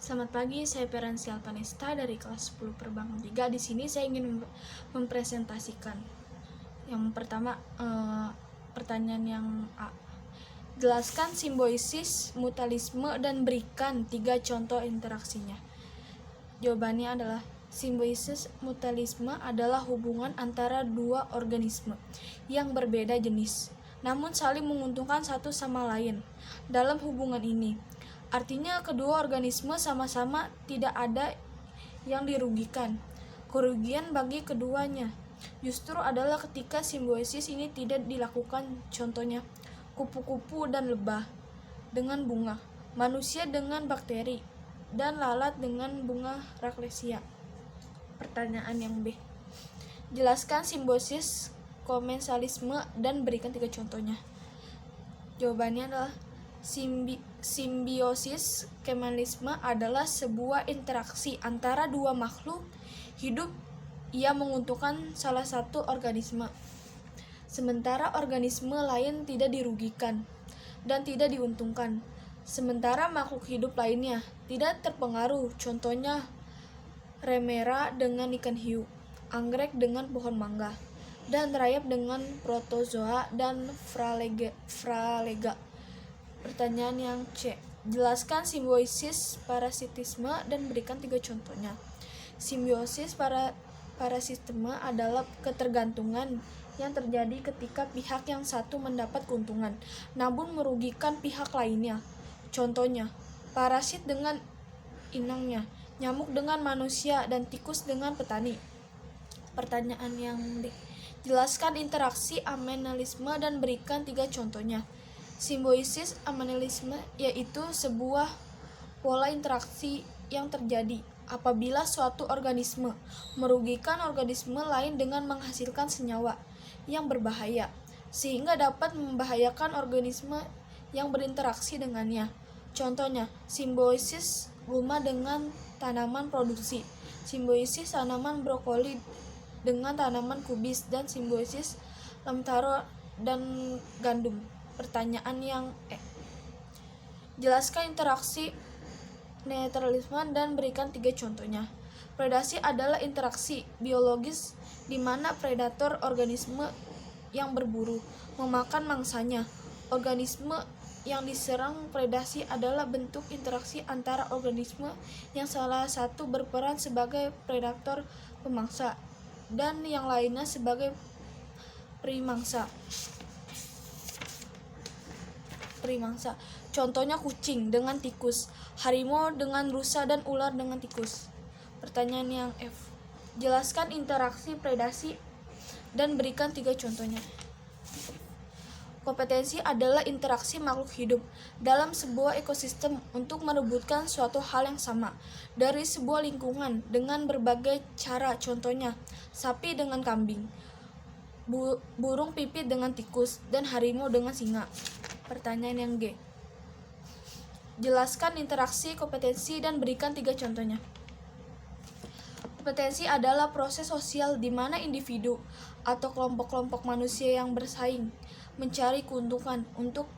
Selamat pagi, saya Feransial Panesta dari kelas 10 Perbankan 3. Di sini saya ingin mempresentasikan. Yang pertama, pertanyaan yang A. Jelaskan simbiosis, mutualisme, dan berikan 3 contoh interaksinya. Jawabannya adalah simbiosis mutualisme adalah hubungan antara dua organisme yang berbeda jenis, namun saling menguntungkan satu sama lain dalam hubungan ini. Artinya kedua organisme sama-sama tidak ada yang dirugikan. Kerugian bagi keduanya justru adalah ketika simbiosis ini tidak dilakukan. Contohnya, kupu-kupu dan lebah dengan bunga, manusia dengan bakteri, dan lalat dengan bunga raklesia. Pertanyaan yang B. Jelaskan simbiosis komensalisme dan berikan 3 contohnya. Jawabannya adalah simbiosis komensalisme adalah sebuah interaksi antara dua makhluk hidup yang menguntungkan salah satu organisme, sementara organisme lain tidak dirugikan dan tidak diuntungkan, sementara makhluk hidup lainnya tidak terpengaruh. Contohnya, remera dengan ikan hiu, anggrek dengan pohon mangga, dan rayap dengan protozoa dan fralega. Pertanyaan yang C. Jelaskan simbiosis parasitisme dan berikan 3 contohnya. Simbiosis parasitisme adalah ketergantungan yang terjadi ketika pihak yang satu mendapat keuntungan namun merugikan pihak lainnya. Contohnya, parasit dengan inangnya, nyamuk dengan manusia, dan tikus dengan petani. Pertanyaan yang D. Jelaskan interaksi amenalisme dan berikan 3 contohnya. Simbiosis amenalisme yaitu sebuah pola interaksi yang terjadi apabila suatu organisme merugikan organisme lain dengan menghasilkan senyawa yang berbahaya sehingga dapat membahayakan organisme yang berinteraksi dengannya. Contohnya, simbiosis gulma dengan tanaman produksi, simbiosis tanaman brokoli dengan tanaman kubis, dan simbiosis lemtaro dan gandum. Pertanyaan yang E. Jelaskan interaksi netralisme dan berikan 3 contohnya. Predasi adalah interaksi biologis di mana predator organisme yang berburu memakan mangsanya. Organisme yang diserang predasi adalah bentuk interaksi antara organisme yang salah satu berperan sebagai predator pemangsa dan yang lainnya sebagai primangsa. Contohnya kucing dengan tikus, harimau dengan rusa, dan ular dengan tikus. Pertanyaan yang F. Jelaskan interaksi predasi dan berikan 3 contohnya. Kompetensi adalah interaksi makhluk hidup dalam sebuah ekosistem untuk merebutkan suatu hal yang sama dari sebuah lingkungan dengan berbagai cara. Contohnya, sapi dengan kambing, burung pipit dengan tikus, dan harimau dengan singa. Pertanyaan yang G. Jelaskan interaksi kompetensi dan berikan 3 contohnya. Kompetensi adalah proses sosial di mana individu atau kelompok-kelompok manusia yang bersaing mencari keuntungan untuk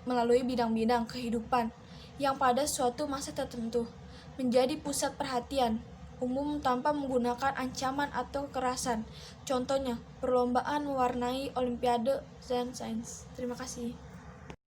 melalui bidang-bidang kehidupan yang pada suatu masa tertentu menjadi pusat perhatian umum tanpa menggunakan ancaman atau kekerasan. Contohnya, perlombaan mewarnai olimpiade dan sains. Terima kasih.